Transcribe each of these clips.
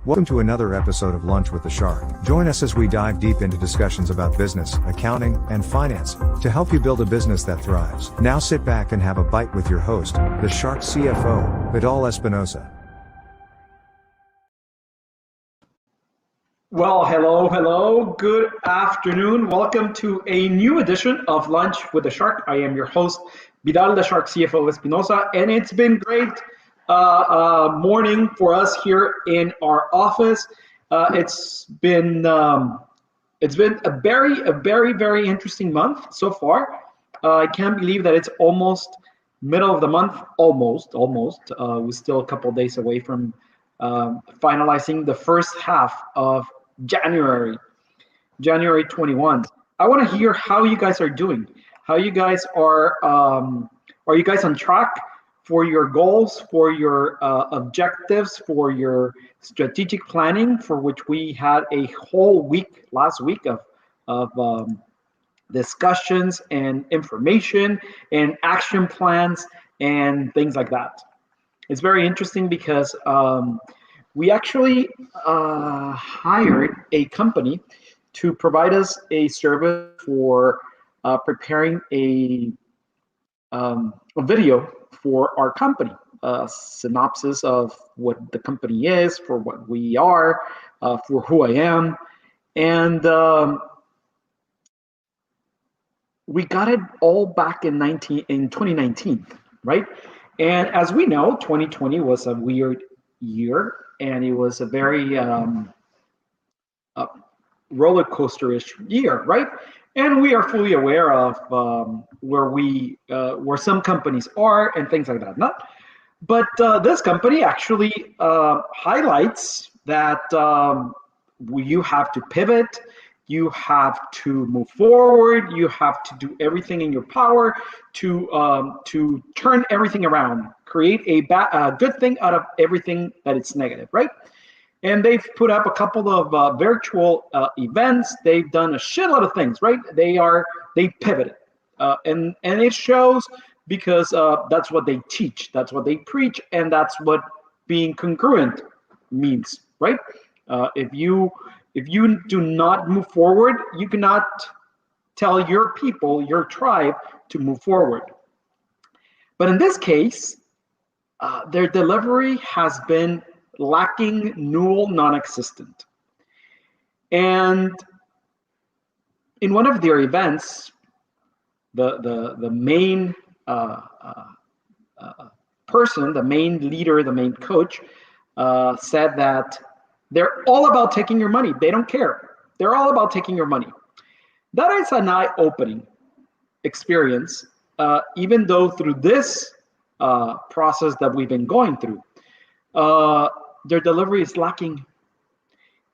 Welcome to another episode of Lunch with the Shark. Join us as we dive deep into discussions about business, accounting, and finance to help you build a business that thrives. Now sit back and have a bite with your host, the Shark CFO, VIdal Espinosa. Well, hello. Good afternoon. Welcome to a new edition of Lunch with the Shark. I am your host, VIdal, the Shark CFO Espinosa, and it's been great morning for us here in our office. It's been a very interesting month so far. I can't believe that it's almost middle of the month. Almost. We're still a couple days away from finalizing the first half of January 21. I want to hear how you guys are doing. How you guys are you guys on track for your goals, for your objectives, for your strategic planning, for which we had a whole week last week of discussions and information and action plans and things like that. It's very interesting because we actually hired a company to provide us a service for preparing a video for our company, synopsis of what the company is, for what we are, for who I am, and we got it all back in 2019, right? And as we know, 2020 was a weird year, and it was a very roller coaster-ish year, right? And we are fully aware of where some companies are and things like that. But this company actually highlights that you have to pivot, you have to move forward, you have to do everything in your power to turn everything around, create a good thing out of everything that is negative, right? And they've put up a couple of virtual events. They've done a shitload of things, right? They pivoted, and it shows because that's what they teach, that's what they preach, and that's what being congruent means, right? If you do not move forward, you cannot tell your people, your tribe, to move forward. But in this case, their delivery has been lacking, null, non-existent. And in one of their events, the main person, the main leader, the main coach, said that they're all about taking your money. They don't care. They're all about taking your money. That is an eye-opening experience, even though through this process that we've been going through, their delivery is lacking.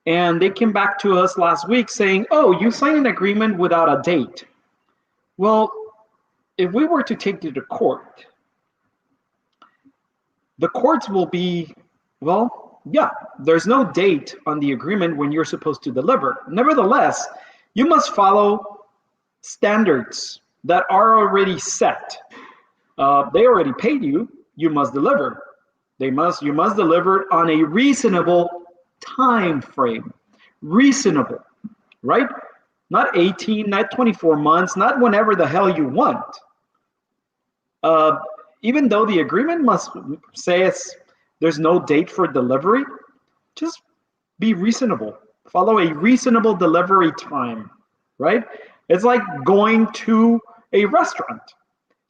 And they came back to us last week saying, oh, you signed an agreement without a date. Well, if we were to take it to court, the courts will be, well, yeah, there's no date on the agreement when you're supposed to deliver. Nevertheless, you must follow standards that are already set. They already paid you, you must deliver. You must deliver on a reasonable time frame. Reasonable, right? Not 18, not 24 months, not whenever the hell you want. Even though the agreement must say there's no date for delivery, just be reasonable. Follow a reasonable delivery time, right? It's like going to a restaurant.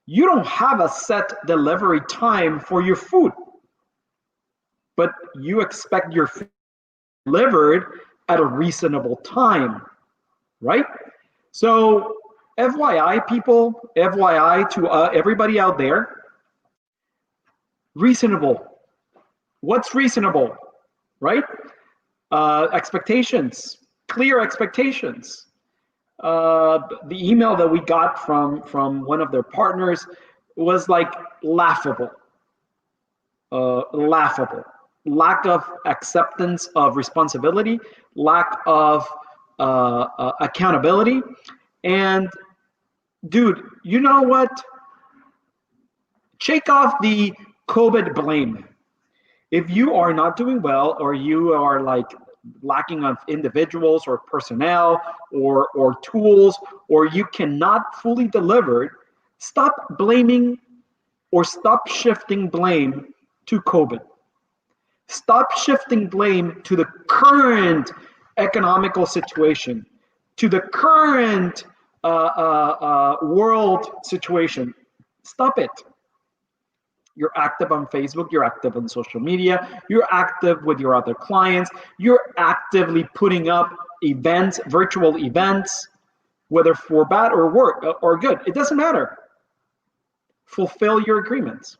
You don't have a set delivery time for your food, but you expect your food delivered at a reasonable time, right? So FYI, people, FYI to everybody out there, reasonable. What's reasonable, right? Expectations, clear expectations. The email that we got from one of their partners was like laughable. Lack of acceptance of responsibility, lack of accountability. And dude, you know what? Shake off the COVID blame. If you are not doing well, or you are like lacking of individuals or personnel or tools, or you cannot fully deliver, stop blaming or stop shifting blame to COVID. Stop shifting blame to the current economical situation, to the current world situation. Stop it. You're active on Facebook, you're active on social media, you're active with your other clients, you're actively putting up events, virtual events, whether for bad or work or good, it doesn't matter. Fulfill your agreements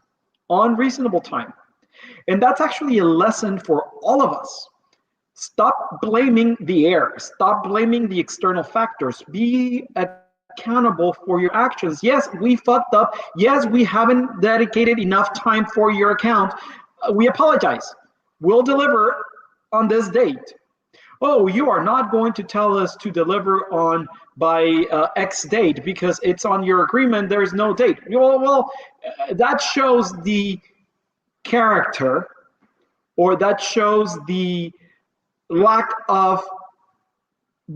on reasonable time. And that's actually a lesson for all of us. Stop blaming the air. Stop blaming the external factors. Be accountable for your actions. Yes, we fucked up. Yes, we haven't dedicated enough time for your account. We apologize. We'll deliver on this date. Oh, you are not going to tell us to deliver on by X date because it's on your agreement. There's no date. Well, that shows the character, or that shows the lack of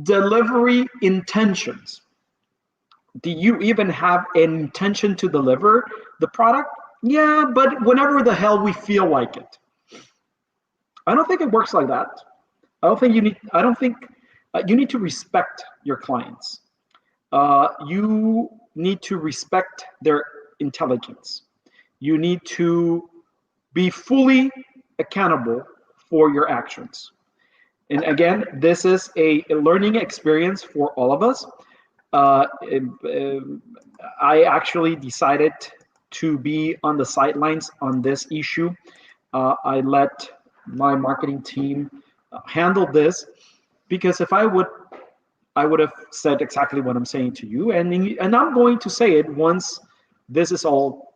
delivery intentions. Do you even have an intention to deliver the product? Yeah, but whenever the hell we feel like it. I don't think it works like that. I don't think you need to respect your clients. You need to respect their intelligence. You need to be fully accountable for your actions. And again, this is a learning experience for all of us. I actually decided to be on the sidelines on this issue. I let my marketing team handle this, because if I would have said exactly what I'm saying to you, and I'm going to say it once this is all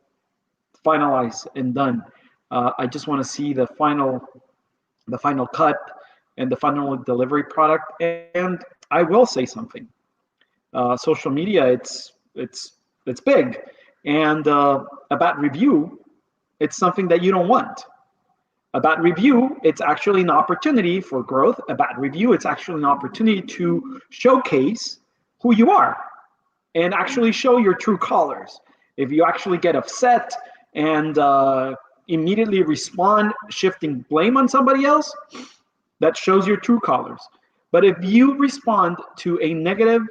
finalized and done. I just want to see the final cut and the final delivery product. And I will say something. Social media, it's big, and a bad review, it's something that you don't want. A bad review, it's actually an opportunity for growth. A bad review, it's actually an opportunity to showcase who you are and actually show your true colors. If you actually get upset and immediately respond, shifting blame on somebody else, that shows your true colors. But if you respond to a negative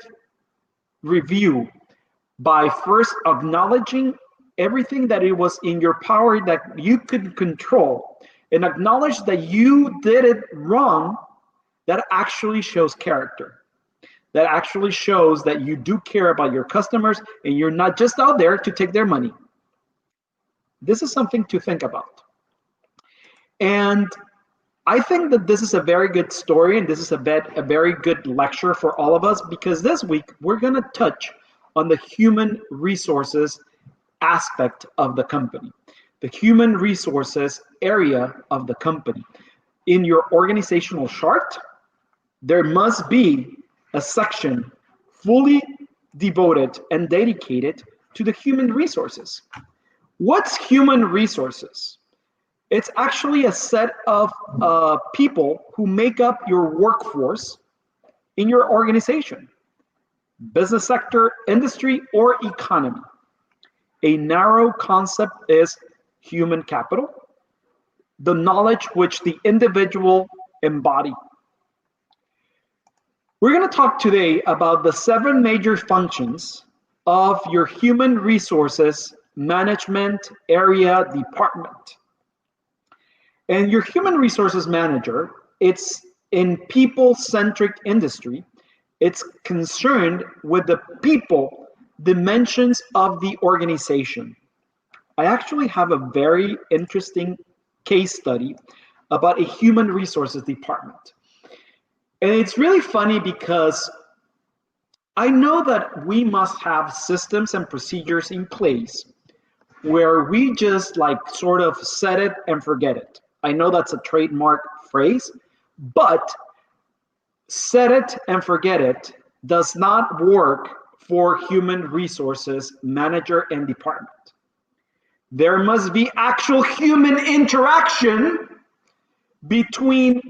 review by first acknowledging everything that it was in your power that you could control, and acknowledge that you did it wrong, that actually shows character. That actually shows that you do care about your customers and you're not just out there to take their money. This is something to think about. And I think that this is a very good story, and this is a very good lecture for all of us, because this week we're going to touch on the human resources aspect of the company. The human resources area of the company. In your organizational chart, there must be a section fully devoted and dedicated to the human resources. What's human resources? It's actually a set of people who make up your workforce in your organization, business sector, industry, or economy. A narrow concept is human capital, the knowledge which the individual embody. We're going to talk today about the 7 major functions of your human resources management area department. And your human resources manager, it's in people-centric industry. It's concerned with the people dimensions of the organization. I actually have a very interesting case study about a human resources department. And it's really funny because I know that we must have systems and procedures in place where we just like sort of set it and forget it. I know that's a trademark phrase, but set it and forget it does not work for human resources manager and department. There must be actual human interaction between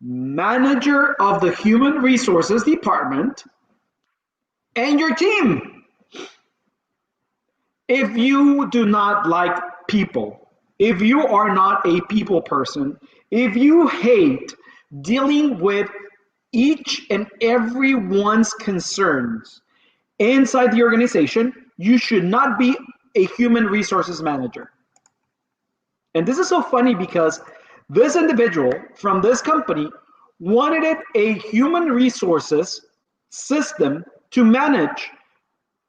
manager of the human resources department and your team. If you do not like people, if you are not a people person, if you hate dealing with each and every one's concerns inside the organization, you should not be a human resources manager. And this is so funny because this individual from this company wanted a human resources system to manage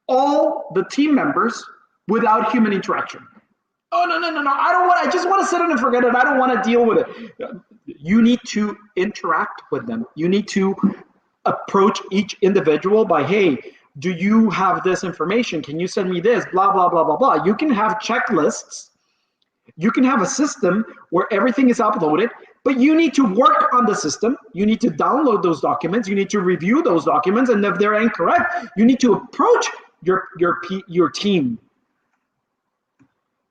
all the team members without human interaction. Oh, no, I don't want, I just want to sit in and forget it. I don't want to deal with it. You need to interact with them. You need to approach each individual by, hey, do you have this information? Can you send me this? Blah, blah, blah, blah, blah. You can have checklists. You can have a system where everything is uploaded, but you need to work on the system. You need to download those documents. You need to review those documents. And if they're incorrect, you need to approach your team.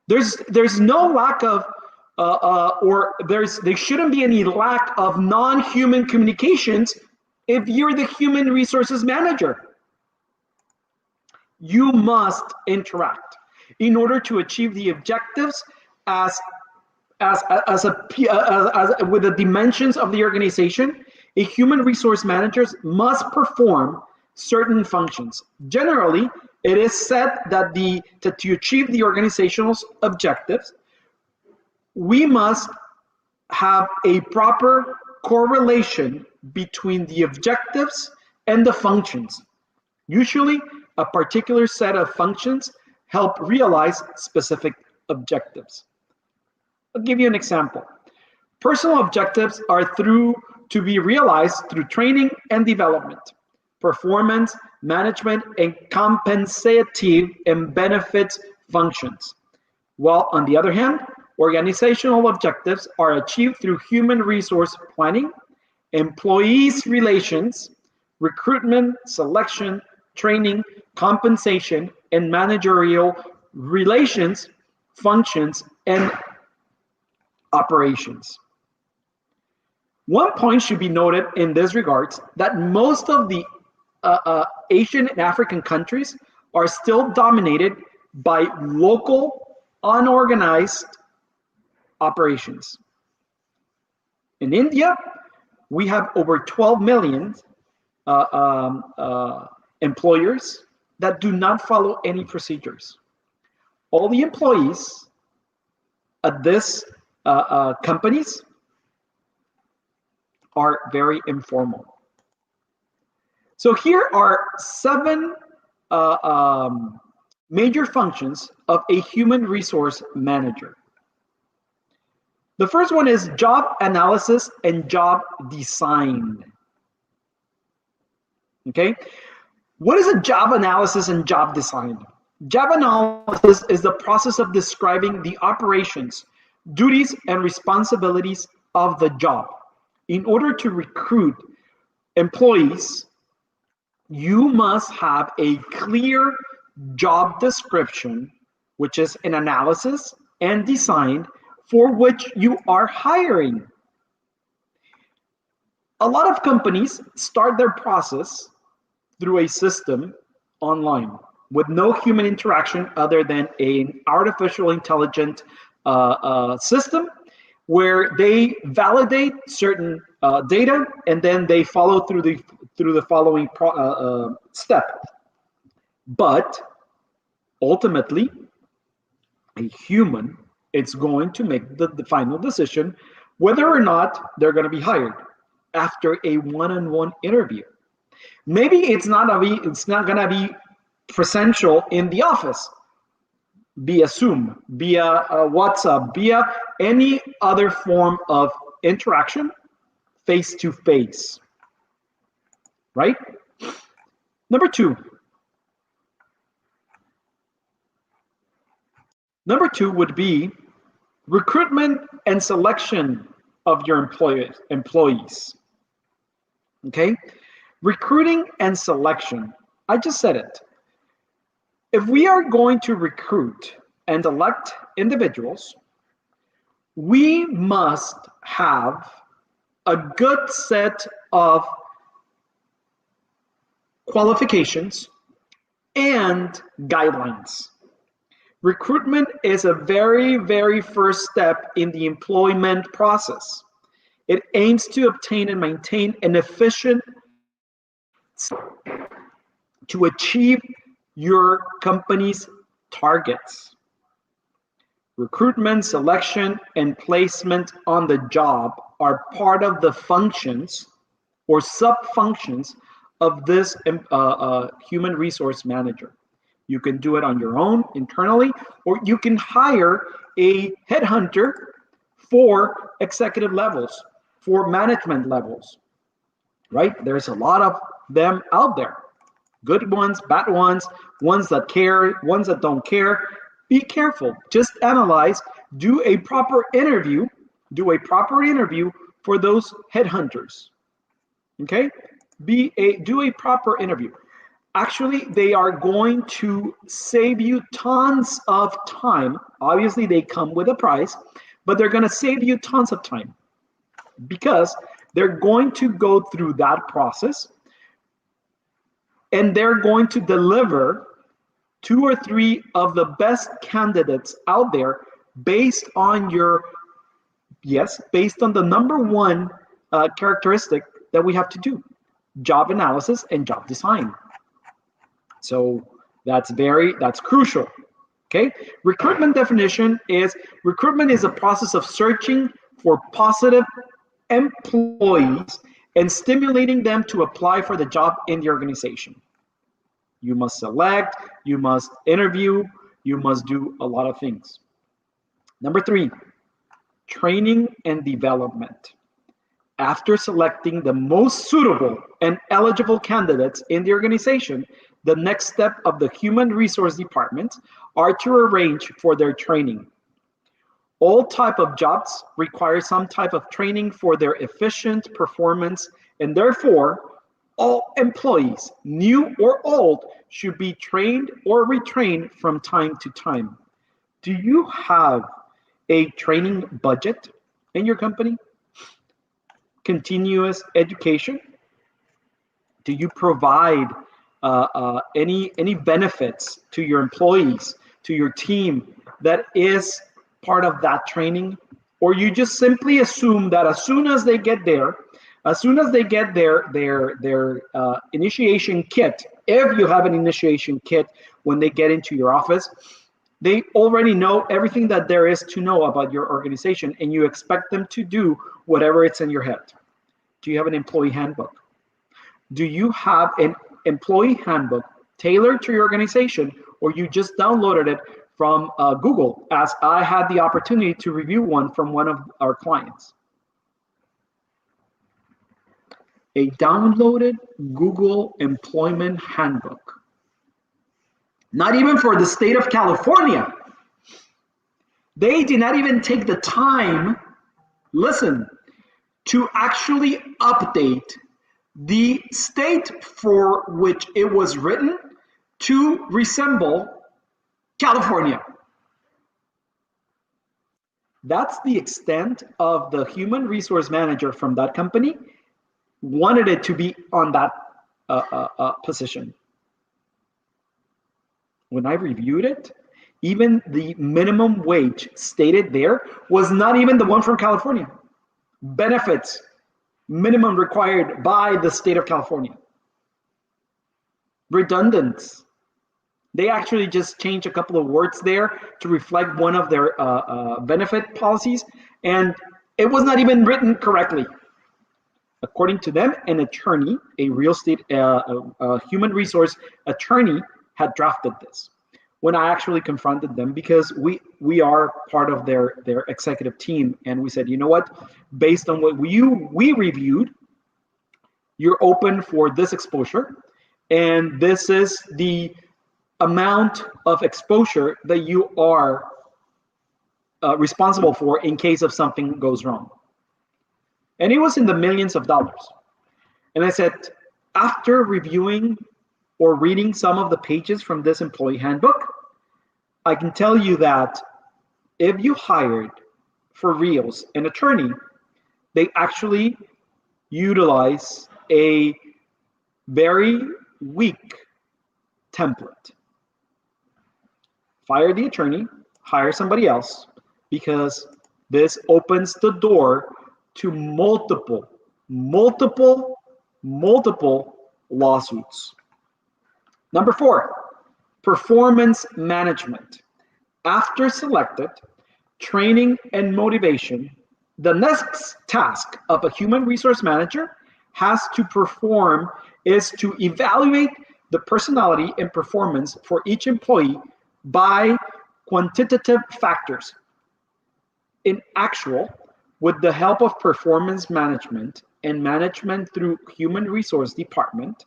There's no lack of, there shouldn't be any lack of non-human communications if you're the human resources manager. You must interact in order to achieve the objectives as with the dimensions of the organization. A human resource manager must perform certain functions. Generally, it is said that to achieve the organizational objectives, we must have a proper correlation between the objectives and the functions. Usually, a particular set of functions help realize specific objectives. I'll give you an example. Personal objectives are to be realized through training and development, performance, management, and compensative and benefits functions. While on the other hand, organizational objectives are achieved through human resource planning, employees relations, recruitment, selection, training, compensation, and managerial relations, functions, and operations. One point should be noted in this regards that most of the Asian and African countries are still dominated by local, unorganized operations. In India, we have over 12 million employers that do not follow any procedures. All the employees at this companies are very informal. So here are 7 major functions of a human resource manager. The first one is job analysis and job design. Okay, what is a job analysis and job design? Job analysis is the process of describing the operations, duties, and responsibilities of the job. In order to recruit employees, you must have a clear job description, which is an analysis and design for which you are hiring. A lot of companies start their process through a system online with no human interaction other than an artificial intelligent system where they validate certain data and then they follow through the following step. But ultimately, a human is going to make the final decision whether or not they're going to be hired after a one-on-one interview. Maybe it's not going to be presential in the office, via Zoom, via WhatsApp, via any other form of interaction, face-to-face, right? Number two would be recruitment and selection of your employees. Okay? Recruiting and selection. I just said it. If we are going to recruit and elect individuals, we must have a good set of qualifications and guidelines. Recruitment is a very, very first step in the employment process. It aims to obtain and maintain an efficient to achieve your company's targets. Recruitment, selection, and placement on the job are part of the functions or sub-functions of this human resource manager. You can do it on your own internally, or you can hire a headhunter for executive levels, for management levels, right? There's a lot of them out there. Good ones, bad ones, ones that care, ones that don't care. Be careful. Just analyze, do a proper interview for those headhunters. Okay? Do a proper interview. Actually, they are going to save you tons of time. Obviously, they come with a price, but they're going to save you tons of time because they're going to go through that process and they're going to deliver 2 or 3 of the best candidates out there based on based on the number one characteristic that we have to do: job analysis and job design. So that's crucial. Okay. Recruitment definition is: recruitment is a process of searching for positive employees and stimulating them to apply for the job in the organization. You must select, you must interview, you must do a lot of things. Number 3, training and development. After selecting the most suitable and eligible candidates in the organization, the next step of the human resource department are to arrange for their training. All type of jobs require some type of training for their efficient performance, and therefore all employees, new or old, should be trained or retrained from time to time. Do you have a training budget in your company? Continuous education? Do you provide any benefits to your employees, to your team that is part of that training? Or you just simply assume that as soon as they get their initiation kit, if you have an initiation kit when they get into your office, they already know everything that there is to know about your organization, and you expect them to do whatever it's in your head. Do you have an employee handbook? Do you have an employee handbook tailored to your organization, or you just downloaded it from Google, as I had the opportunity to review one from one of our clients? A downloaded Google employment handbook. Not even for the state of California. They did not even take the time, listen, to actually update the state for which it was written to resemble California. That's the extent of the human resource manager from that company wanted it to be on that position. When I reviewed it, even the minimum wage stated there was not even the one from California. Benefits, minimum required by the state of California. Redundant. They actually just changed a couple of words there to reflect one of their benefit policies, and it was not even written correctly. According to them, an attorney, a real estate human resource attorney, had drafted this. When I actually confronted them, because we are part of their executive team, and we said, you know what, based on what we reviewed, you're open for this exposure, and this is the amount of exposure that you are responsible for in case of something goes wrong. And it was in the millions of dollars. And I said, after reviewing or reading some of the pages from this employee handbook, I can tell you that if you hired for reals an attorney, they actually utilize a very weak template. Fire the attorney, hire somebody else, because this opens the door to multiple lawsuits. Number 4, performance management. After selected, training and motivation, the next task of a human resource manager has to perform is to evaluate the personality and performance for each employee by quantitative factors. In actual, with the help of performance management and management through human resource department,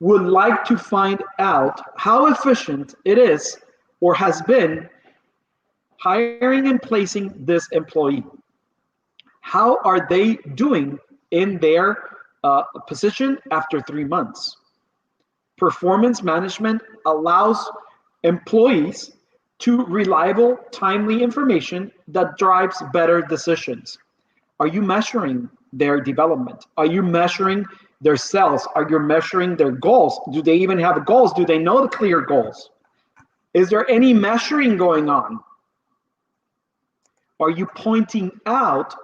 would like to find out how efficient it is or has been hiring and placing this employee. How are they doing in their position after 3 months? Performance management allows employees to reliable, timely information that drives better decisions. Are you measuring their development? Are you measuring their sales? Are you measuring their goals? Do they even have goals? Do they know the clear goals? Is there any measuring going on? Are you pointing out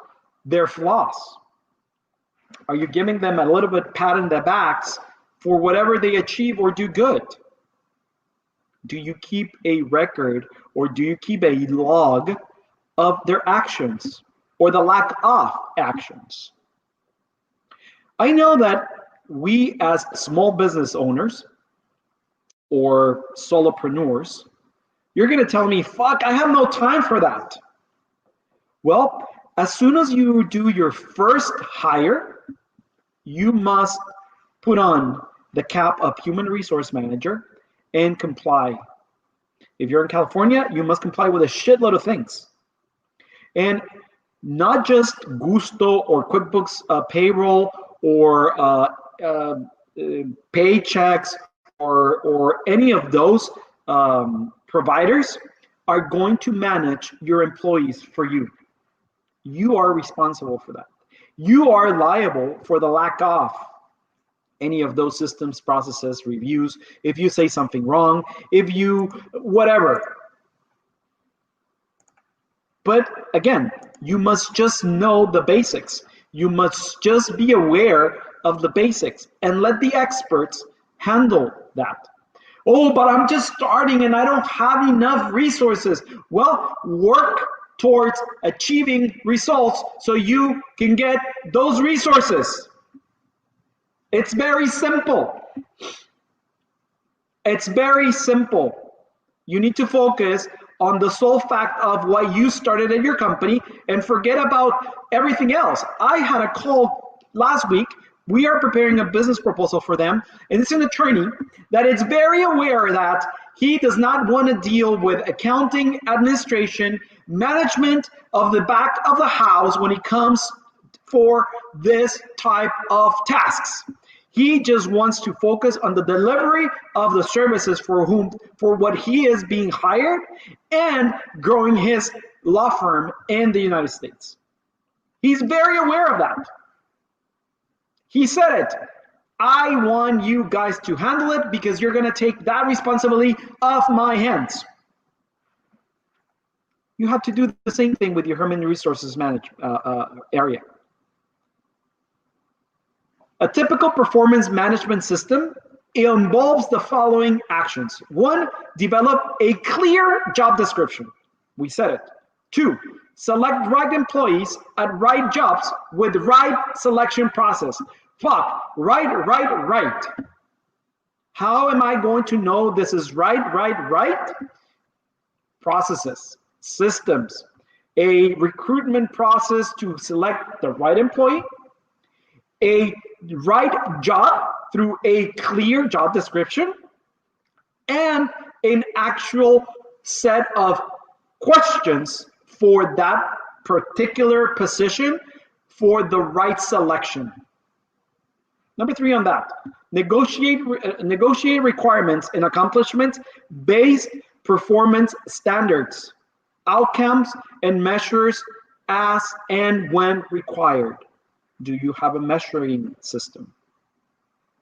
their flaws? Are you giving them a little bit pat in the backs for whatever they achieve or do good? Do you keep a record or do you keep a log of their actions or the lack of actions? I know that we as small business owners or solopreneurs, you're going to tell me, fuck, I have no time for that. Well, as soon as you do your first hire, you must put on the cap of human resource manager and comply. If you're in California, you must comply with a shitload of things. And not just Gusto or QuickBooks payroll or paychecks or any of those providers are going to manage your employees for you. You are responsible for that. You are liable for the lack of any of those systems, processes, reviews, if you say something wrong, if you, whatever. But again, you must just know the basics. You must just be aware of the basics and let the experts handle that. Oh, but I'm just starting and I don't have enough resources. Well, work towards achieving results so you can get those resources. It's very simple. It's very simple. You need to focus on the sole fact of why you started at your company and forget about everything else. I had a call last week. We are preparing a business proposal for them, and it's an attorney that is very aware that he does not want to deal with accounting, administration, management of the back of the house when it comes for this type of tasks. He just wants to focus on the delivery of the services for what he is being hired and growing his law firm in the United States. He's very aware of that. He said it. I want you guys to handle it because you're going to take that responsibility off my hands. You have to do the same thing with your human resources area. A typical performance management system involves the following actions. 1, develop a clear job description. We said it. 2, select right employees at right jobs with right selection process. Fuck, right. How am I going to know this is right? Processes, systems, a recruitment process to select the right employee, a right job through a clear job description, and an actual set of questions for that particular position for the right selection. Number 3 on that, negotiate requirements and accomplishments-based performance standards, outcomes, and measures as and when required. Do you have a measuring system?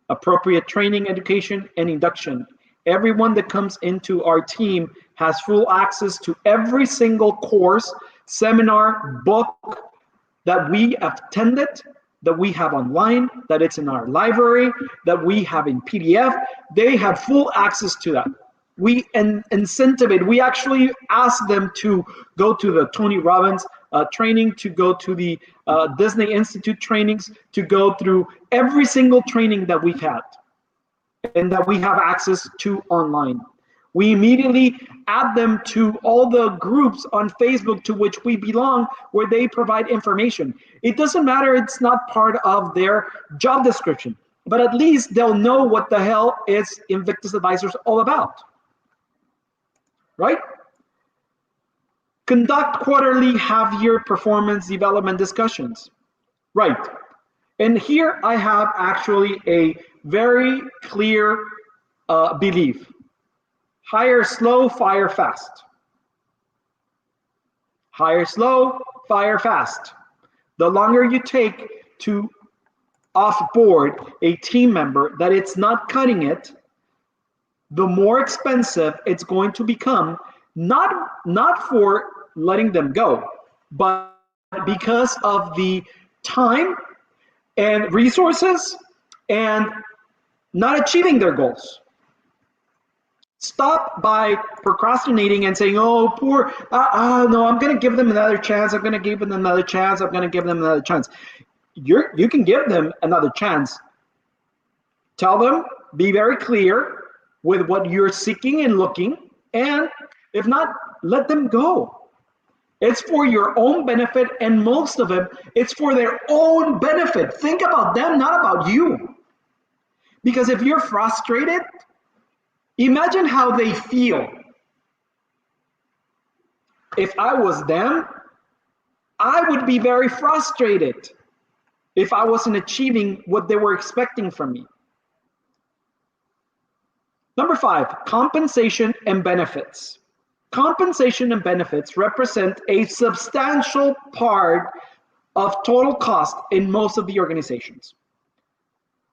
Appropriate training, education, and induction. Everyone that comes into our team has full access to every single course, seminar, book that we have attended, that we have online, that it's in our library, that we have in PDF. They have full access to that. We incentivize, we actually ask them to go to the Tony Robbins training, to go to the Disney Institute trainings, to go through every single training that we've had and that we have access to online. We immediately add them to all the groups on Facebook to which we belong, where they provide information. It doesn't matter, it's not part of their job description, but at least they'll know what the hell is Invictus Advisors all about, right? Conduct quarterly half-year performance development discussions, right? And here I have actually a very clear belief. Hire slow, fire fast. Hire slow, fire fast. The longer you take to off-board a team member that it's not cutting it, the more expensive it's going to become, not for letting them go, but because of the time and resources and not achieving their goals. Stop by procrastinating and saying, oh, poor, no, I'm going to give them another chance. I'm going to give them another chance. I'm going to give them another chance. You can give them another chance. Tell them, be very clear with what you're seeking and looking, and if not, let them go. It's for your own benefit, and most of them, it's for their own benefit. Think about them, not about you. Because if you're frustrated, imagine how they feel. If I was them, I would be very frustrated if I wasn't achieving what they were expecting from me. Number 5, compensation and benefits. Compensation and benefits represent a substantial part of total cost in most of the organizations.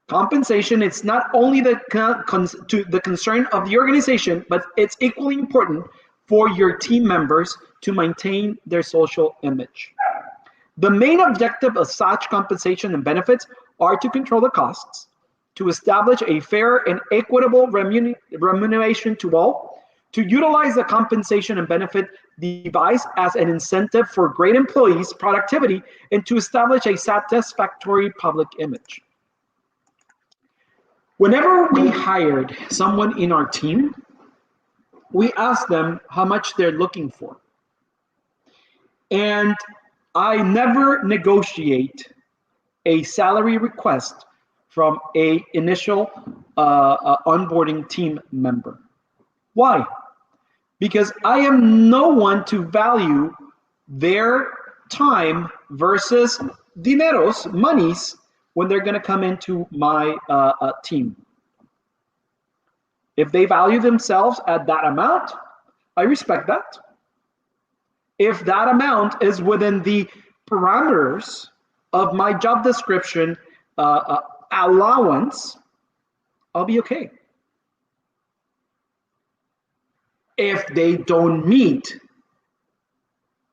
Compensation is not only the concern of the organization, but it's equally important for your team members to maintain their social image. The main objective of such compensation and benefits are to control the costs, to establish a fair and equitable remuneration to all, to utilize the compensation and benefit device as an incentive for great employees' productivity, and to establish a satisfactory public image. Whenever we hired someone in our team, we asked them how much they're looking for. And I never negotiate a salary request from an initial onboarding team member. Why? Because I am no one to value their time versus dineros, monies, when they're going to come into my team. If they value themselves at that amount, I respect that. If that amount is within the parameters of my job description allowance, I'll be okay. If they don't meet,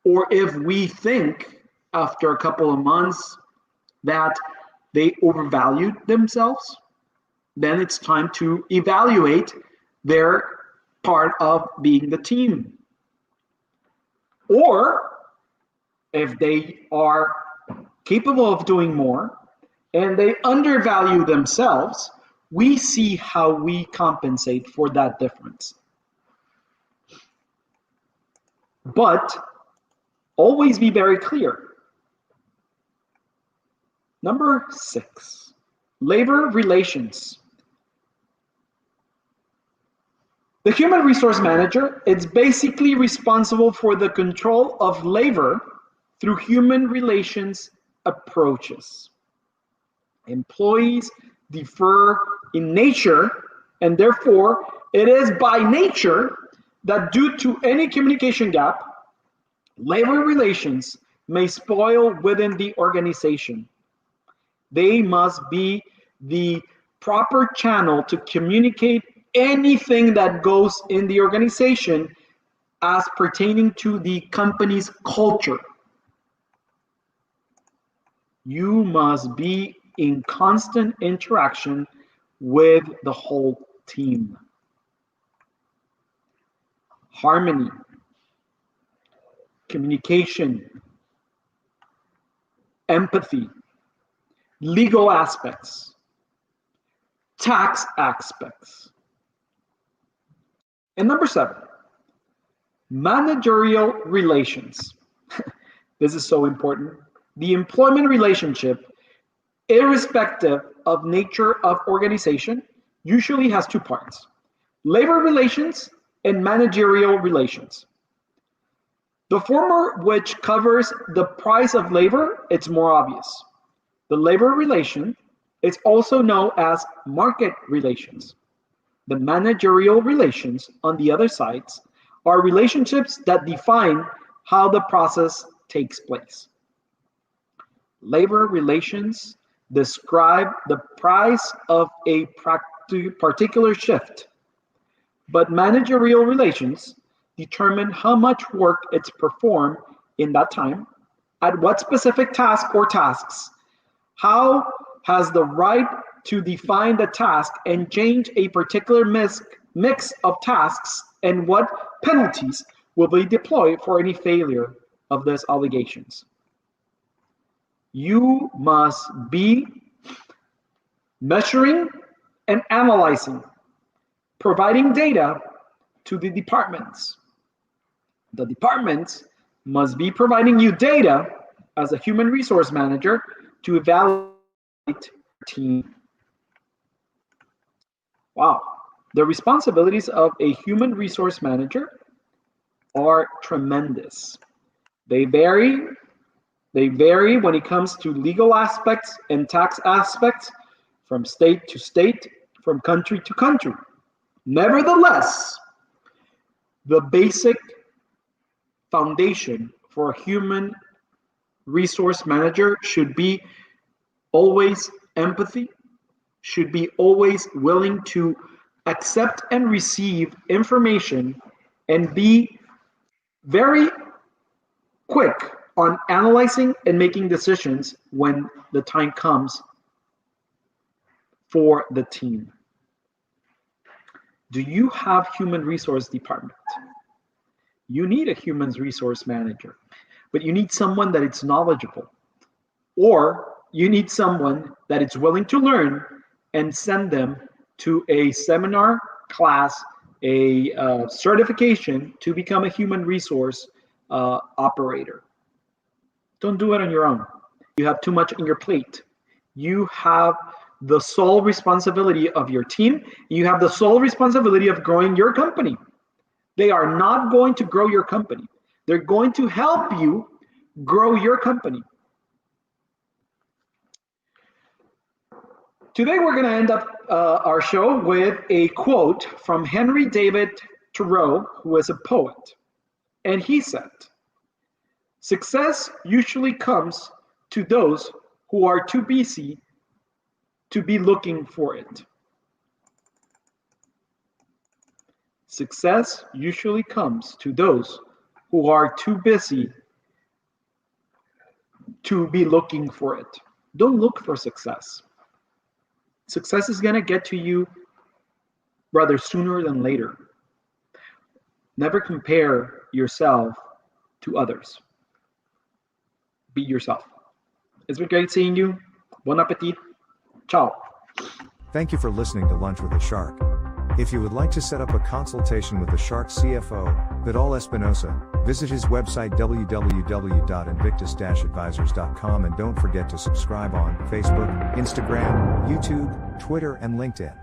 or if we think after a couple of months that they overvalued themselves, then it's time to evaluate their part of being the team. Or if they are capable of doing more and they undervalue themselves, we see how we compensate for that difference. But always be very clear. Number 6, labor relations. The human resource manager is basically responsible for the control of labor through human relations approaches. Employees differ in nature, and therefore it is by nature that due to any communication gap, labor relations may spoil within the organization. They must be the proper channel to communicate anything that goes in the organization as pertaining to the company's culture. You must be in constant interaction with the whole team. Harmony, communication, empathy, legal aspects, tax aspects. And number 7, managerial relations. This is so important. The employment relationship, irrespective of nature of organization, usually has 2 parts: labor relations and managerial relations. The former, which covers the price of labor, it's more obvious. The labor relation is also known as market relations. The managerial relations, on the other sides, are relationships that define how the process takes place. Labor relations describe the price of a particular shift, but managerial relations determine how much work it's performed in that time, at what specific task or tasks, how has the right to define the task and change a particular mix of tasks, and what penalties will be deployed for any failure of these obligations. You must be measuring and analyzing, providing data to the departments. The departments must be providing you data as a human resource manager to evaluate your team. Wow. The responsibilities of a human resource manager are tremendous. They vary when it comes to legal aspects and tax aspects, from state to state, from country to country. Nevertheless, the basic foundation for a human resource manager should be always empathy, should be always willing to accept and receive information, and be very quick on analyzing and making decisions when the time comes for the team. Do you have human resource department? You need a human resource manager, but you need someone that is knowledgeable, or you need someone that is willing to learn and send them to a seminar, class, a certification to become a human resource operator. Don't do it on your own. You have too much on your plate. You have the sole responsibility of your team. You have the sole responsibility of growing your company. They are not going to grow your company. They're going to help you grow your company. Today, we're going to end up our show with a quote from Henry David Thoreau, who is a poet. And he said, "Success usually comes to those who are too busy to be looking for it." Success usually comes to those who are too busy to be looking for it. Don't look for success. Success is going to get to you rather sooner than later. Never compare yourself to others. Be yourself. It's been great seeing you. Bon appetit. Ciao. Thank you for listening to Lunch with the Shark. If you would like to set up a consultation with the Shark CFO, VIdal Espinosa, visit his website www.invictus-advisors.com, and don't forget to subscribe on Facebook, Instagram, YouTube, Twitter, and LinkedIn.